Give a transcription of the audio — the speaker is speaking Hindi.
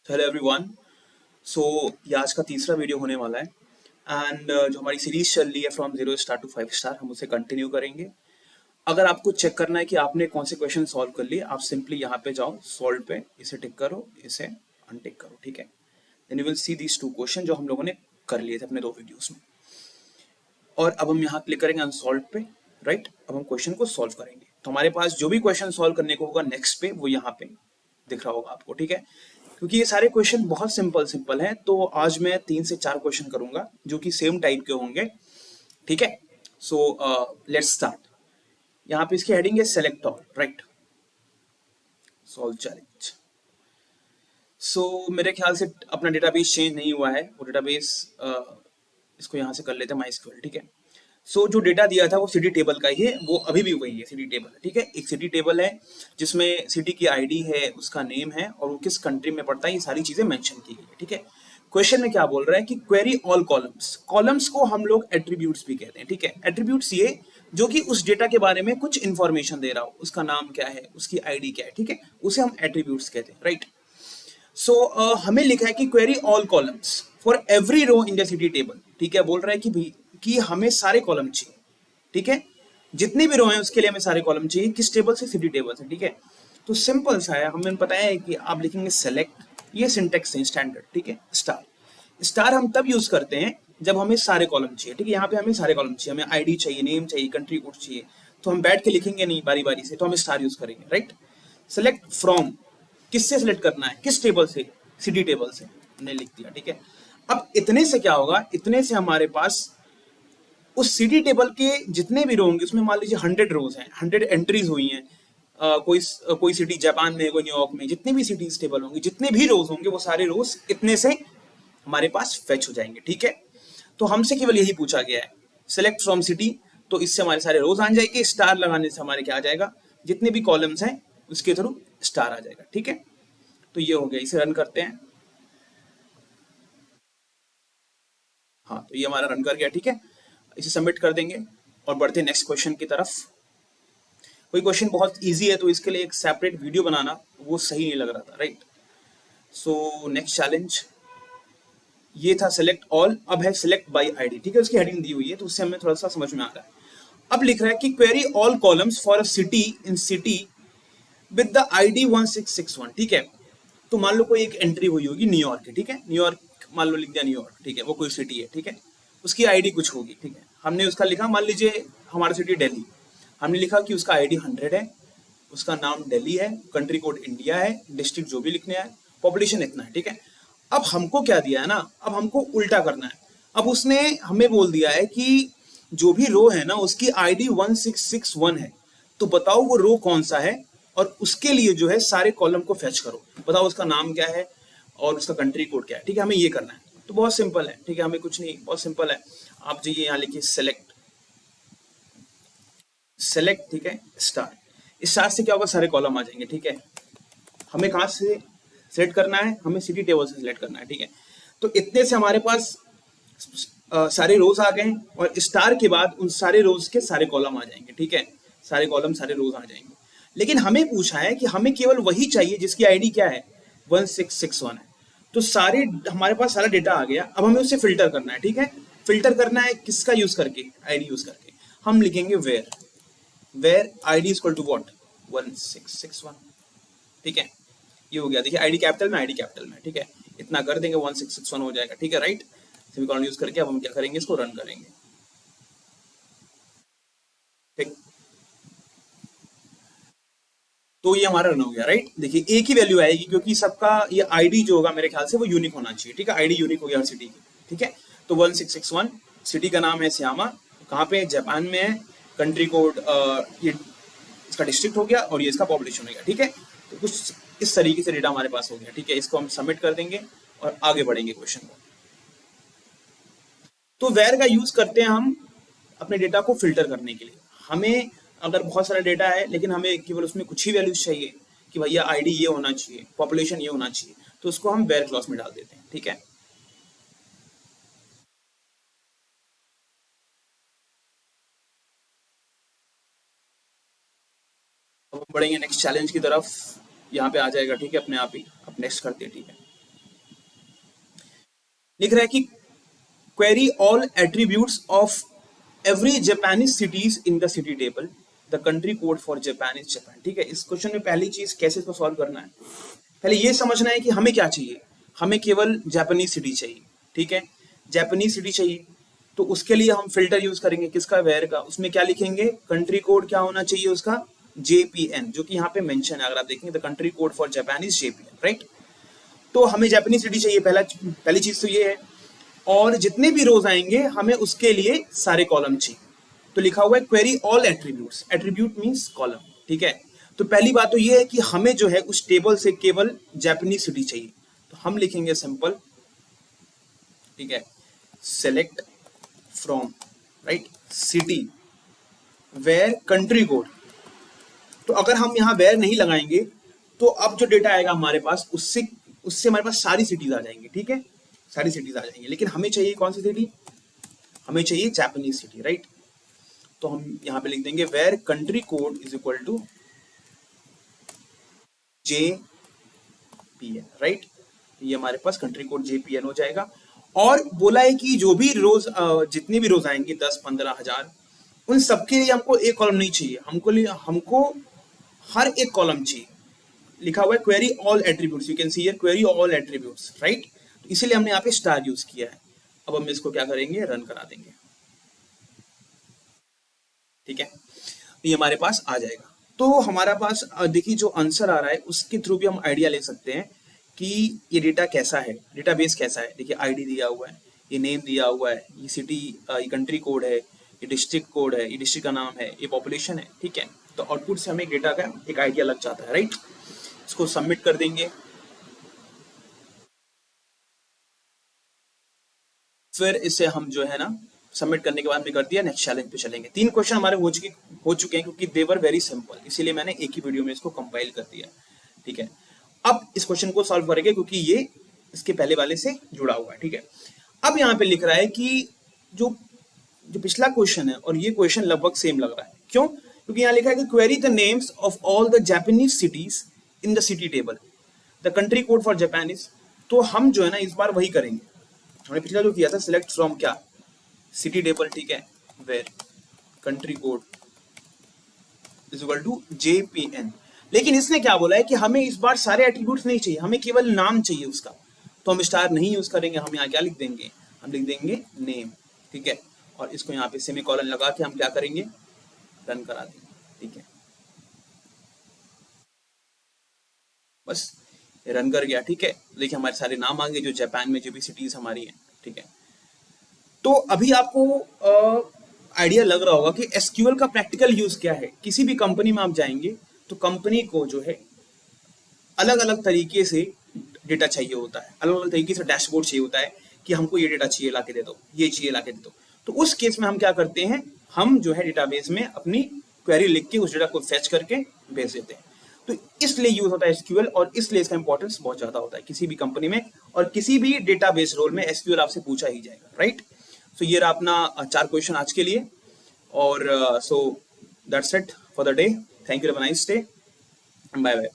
Hello everyone. सो ये आज का तीसरा वीडियो होने वाला है एंड जो हमारी सीरीज चल रही है फ्रॉम 0 स्टार टू 5 स्टार, हम उसे कंटिन्यू करेंगे। अगर आपको चेक करना है कि आपने कौन से क्वेश्चन सॉल्व कर लिए, आप सिंपली यहाँ पे जाओ, सॉल्व पे इसे टिक करो, इसे अनटिक करो, ठीक है। Then you will see these two question जो हम लोगों ने कर लिए थे अपने दो वीडियोस में। और अब हम यहाँ क्लिक करेंगे अनसॉल्व पे, राइट। अब हम क्वेश्चन को सॉल्व करेंगे, तो हमारे पास जो भी क्वेश्चन सॉल्व करने को होगा नेक्स्ट पे, वो यहाँ पे दिख रहा होगा आपको, ठीक है। क्योंकि ये सारे क्वेश्चन बहुत सिंपल सिंपल हैं, तो आज मैं 3 से 4 क्वेश्चन करूंगा जो कि सेम टाइप के होंगे, ठीक है। So let's start. यहाँ पे इसकी हेडिंग है select all, right. Solve challenge. So मेरे ख्याल से अपना डेटाबेस चेंज नहीं हुआ है, वो डेटाबेस इसको यहाँ से कर लेते हैं माइस्क्यूएल, ठीक है। सो जो डेटा दिया था वो सिटी टेबल का ही है, वो अभी भी वही है, सिटी टेबल है, ठीक है। एक सिटी टेबल है जिसमें सिटी की आईडी है, उसका नेम है और वो किस कंट्री में पड़ता है, ये सारी चीजें मेंशन की गई है, ठीक है। क्वेश्चन में क्या बोल रहा है कि क्वेरी ऑल कॉलम्स। कॉलम्स को हम लोग एट्रीब्यूट्स भी कहते हैं, ठीक है। एट्रीब्यूट्स ये जो कि उस डेटा के बारे में कुछ इंफॉर्मेशन दे रहा हो, उसका नाम क्या है, उसकी आईडी क्या है, ठीक है, उसे हम एट्रीब्यूट्स कहते हैं, राइट। सो हमें लिखा है कि query all columns for every row in the city table, ठीक है। बोल रहा है कि भाई कि हमें सारे कॉलम चाहिए, ठीक है। जितने भी रो हैं उसके लिए हमें सारे कॉलम चाहिए, किस टेबल से, सिटी टेबल से, ठीक है। तो सिंपल सा है, हमें पता है कि आप लिखेंगे सेलेक्ट, ये सिंटेक्स है स्टैंडर्ड, ठीक है। स्टार, स्टार हम तब यूज करते हैं जब हमें सारे कॉलम चाहिए, ठीक है। यहाँ पे हमें सारे कॉलम चाहिए, हमें आईडी चाहिए, नेम चाहिए, कंट्री कोड चाहिए, तो हम बैठ के लिखेंगे नहीं बारी बारी से, तो हम स्टार यूज करेंगे, राइट। सेलेक्ट फ्रॉम, किससे सेलेक्ट करना है, किस टेबल से, सिटी टेबल से, हमने लिख दिया, ठीक है। अब इतने से क्या होगा, इतने से हमारे पास उस सिटी टेबल के जितने भी रो होंगे, उसमें मान लीजिए 100 रोज हैं, 100 एंट्रीज हुई हैं, कोई सिटी जापान में, कोई न्यूयॉर्क में, जितने भी सिटीज टेबल होंगे, जितने भी रोज होंगे, वो सारे रोज इतने से हमारे पास फेच हो जाएंगे, ठीक है। तो हमसे केवल यही पूछा गया है, सेलेक्ट फ्रॉम सिटी, तो इससे हमारे सारे रोज आ जाएंगे, स्टार लगाने से हमारे क्या आ जाएगा, जितने भी कॉलम्स हैं उसके थ्रू स्टार आ जाएगा, ठीक है। तो ये हो गया, इसे रन करते हैं। हाँ, तो ये हमारा रन कर गया, ठीक है। इसे सबमिट कर देंगे और बढ़ते हैं नेक्स्ट क्वेश्चन की तरफ। कोई क्वेश्चन बहुत इजी है तो इसके लिए एक सेपरेट वीडियो बनाना वो सही नहीं लग रहा था, राइट। सो नेक्स्ट चैलेंज ये था सेलेक्ट ऑल, अब है सेलेक्ट बाय आईडी, ठीक है। उसकी हेडिंग दी हुई है तो उससे हमें थोड़ा सा समझ में आ रहा है। अब लिख रहा है कि query all columns for a city in city with the ID 1661, ठीक है। तो मान लो कोई एक एंट्री हुई होगी न्यूयॉर्क की, ठीक है। न्यूयॉर्क मान लो लिख दिया न्यूयॉर्क, ठीक है, वो कोई सिटी है, ठीक है। उसकी आईडी कुछ होगी, ठीक है। हमने उसका लिखा, मान लीजिए हमारा सिटी दिल्ली, हमने लिखा कि उसका आईडी 100 है, उसका नाम दिल्ली है, कंट्री कोड इंडिया है, डिस्ट्रिक्ट जो भी लिखने है, पॉपुलेशन इतना है, ठीक है। अब हमको क्या दिया है ना, अब हमको उल्टा करना है। अब उसने हमें बोल दिया है कि जो भी रो है ना उसकी आईडी 1661 है, तो बताओ वो रो कौन सा है, और उसके लिए जो है सारे कॉलम को फेच करो, बताओ उसका नाम क्या है और उसका कंट्री कोड क्या है, ठीक है। हमें ये करना है, तो बहुत सिंपल है, ठीक है, हमें कुछ नहीं, बहुत सिंपल है। आप जाइए यहाँ लिखिए सेलेक्ट, सेलेक्ट, ठीक है, स्टार। स्टार से क्या होगा, सारे कॉलम आ जाएंगे, ठीक है। हमें कहाँ से सेलेक्ट करना है, हमें सिटी टेबल से सिलेक्ट करना है, ठीक है। तो इतने से हमारे पास सारे रोज आ गए और स्टार के बाद उन सारे रोज के सारे कॉलम आ जाएंगे, ठीक है। सारे कॉलम सारे रोज आ जाएंगे। लेकिन हमें पूछा है कि हमें केवल वही चाहिए जिसकी आईडी क्या है, 1661 है। तो सारे हमारे पास सारा डेटा आ गया, अब हमें उसे फिल्टर करना है, ठीक है। फिल्टर करना है किसका यूज करके, आईडी यूज करके। हम लिखेंगे where, where ID equal to what, 1661, ठीक है। ये हो गया, देखिए आईडी कैपिटल में, आईडी कैपिटल में, ठीक है। इतना कर देंगे 1661 हो जाएगा, ठीक है, राइट। सेमीकोलन यूज करके अब हम क्या करेंगे, इसको रन करेंगे, ठीक। तो ये हमारा रन हो गया, राइट। देखिए एक ही वैल्यू आएगी क्योंकि सबका ये आईडी जो होगा मेरे ख्याल से वो यूनिक होना चाहिए, ठीक है। आईडी यूनिक हो गया हर सिटी की, ठीक है। तो 1661, सिटी का नाम है श्यामा, कहाँ पे, जापान में है, कंट्री कोड ये इसका डिस्ट्रिक्ट हो गया और ये इसका पॉपुलेशन हो गया, ठीक है। तो कुछ इस तरीके से डेटा हमारे पास हो गया, ठीक है। इसको हम सबमिट कर देंगे और आगे बढ़ेंगे क्वेश्चन को। तो वेयर का यूज करते हैं हम अपने डेटा को फिल्टर करने के लिए। हमें अगर बहुत सारा डेटा है लेकिन हमें केवल उसमें कुछ ही वैल्यूज चाहिए कि भैया आईडी ये होना चाहिए, पॉपुलेशन ये होना चाहिए, तो उसको हम वेयर क्लॉज में डाल देते हैं, ठीक है। अब हम बढ़ेंगे नेक्स्ट चैलेंज की तरफ, यहाँ पे आ जाएगा, ठीक है, अपने आप ही। अब नेक्स्ट करते हैं, ठीक है। लिख रहा है कि query all attributes of every Japanese cities in the city table, the country code for Japan is Japan. ठीक है, इस क्वेश्चन में पहली चीज कैसे इसको सॉल्व करना है, पहले ये समझना है कि हमें क्या चाहिए। हमें केवल जापानीज सिटी चाहिए। ठीक है, जापानीज सिटी चाहिए, तो उसके लिए हम फिल्टर यूज करेंगे किसका, वेयर का। उसमें क्या लिखेंगे, कंट्री कोड क्या होना चाहिए उसका, JPN, जो कि यहाँ पे मेंशन है। अगर आप देखेंगे the country code for Japan is JPN, right. तो हमें जापानीज सिटी चाहिए, पहली चीज तो ये है। और जितने भी रोज आएंगे हमें उसके लिए सारे कॉलम चाहिए। तो लिखा हुआ है query all attributes, attribute means column. ठीक है, तो पहली बात तो ये है कि हमें जो है उस टेबल से केवल जापानीज सिटी चाहिए। तो हम लिखेंगे सिंपल, ठीक है, select from, right, city where country code. तो अगर हम यहाँ वेयर नहीं लगाएंगे तो अब जो डेटा आएगा हमारे पास उससे उससे हमारे पास सारी सिटीज आ जाएंगी। ठीक है, सारी सिटीज आ जाएंगी, लेकिन हमें चाहिए कौन सी सिटी, हमें चाहिए जापानीज सिटी, राइट। तो हम यहाँ पे लिख देंगे where country code is equal to JPN, right. ये हमारे पास कंट्री कोड JPN हो जाएगा। और बोला है कि जो भी रोज जितने भी रोज आएंगे 10-15 हजार, उन सबके लिए हमको एक कॉलम नहीं चाहिए, हमको हर एक कॉलम चाहिए। लिखा हुआ है query all attributes, you can see here query all attributes, right. तो इसीलिए हमने यहाँ पे स्टार यूज किया है। अब हम इसको क्या करेंगे, रन करा देंगे। ठीक है, तो ये हमारे पास आ जाएगा। तो हमारा पास देखिए जो आंसर आ रहा है उसके थ्रू भी हम आइडिया ले सकते हैं कि ये डेटा कैसा है, डेटाबेस कैसा है। देखिए आईडी दिया हुआ है, ये नेम दिया हुआ है, ये सिटी, ये कंट्री कोड है, ये डिस्ट्रिक्ट कोड है, ये डिस्ट्रिक्ट का नाम है, ये पॉपुलेशन है। ठीक है, तो आउटपुट से हमें डेटा का एक आइडिया लग जाता है, राइट। इसको सबमिट कर देंगे। फिर इसे हम जो है ना सबमिट करने के बाद भी कर दिया, नेक्स्ट चैलेंज पे चलेंगे। 3 क्वेश्चन हमारे हो चुके हैं क्योंकि दे वर वेरी सिंपल, इसीलिए मैंने एक ही वीडियो में इसको कंपाइल कर दिया। ठीक है, अब इस क्वेश्चन को सॉल्व करेंगे क्योंकि ये इसके पहले वाले से जुड़ा हुआ है। ठीक है, अब यहाँ पे लिख रहा है कि जो जो पिछला क्वेश्चन है और ये क्वेश्चन लगभग सेम लग रहा है। क्यों, क्योंकि यहाँ लिखा है कि query the names of all the Japanese cities in the city table, the country code for Japan is. तो हम जो है ना इस बार वही करेंगे, हमने पिछला जो किया था, सिलेक्ट फ्रॉम क्या, सिटी टेबल। ठीक है, where country code is equal to JPN। लेकिन इसने क्या बोला है कि हमें इस बार सारे एट्रीब्यूट्स नहीं चाहिए, हमें केवल नाम चाहिए उसका। तो हम स्टार नहीं यूज करेंगे, हम यहाँ क्या लिख देंगे, हम लिख देंगे नेम। ठीक है, और इसको यहाँ पे सेमीकोलन लगा के हम क्या करेंगे, रन करा देंगे। ठीक है, बस रन कर गया। ठीक है, देखिए हमारे सारे नाम आ गए जो जापान में जो भी सिटीज हमारी हैं। ठीक है, तो अभी आपको आइडिया लग रहा होगा कि एसक्यूएल का प्रैक्टिकल यूज क्या है। किसी भी कंपनी में आप जाएंगे तो कंपनी को जो है अलग अलग तरीके से डेटा चाहिए होता है, अलग अलग तरीके से डैशबोर्ड चाहिए होता है कि हमको ये डेटा चाहिए लाके दे दो, ये चाहिए लाके दे दो। तो उस केस में हम क्या करते हैं, हम जो है डेटाबेस में अपनी क्वेरी लिख के उस डेटा को फेच करके भेज देते हैं। तो इसलिए यूज होता है एसक्यूएल, और इसलिए इसका इंपॉर्टेंस बहुत ज्यादा होता है किसी भी कंपनी में, और किसी भी डेटाबेस रोल में एसक्यूएल आपसे पूछा ही जाएगा, राइट। सो ये रहा अपना 4 क्वेश्चन आज के लिए, और so that's it for the day. Thank you, have a nice day, bye bye.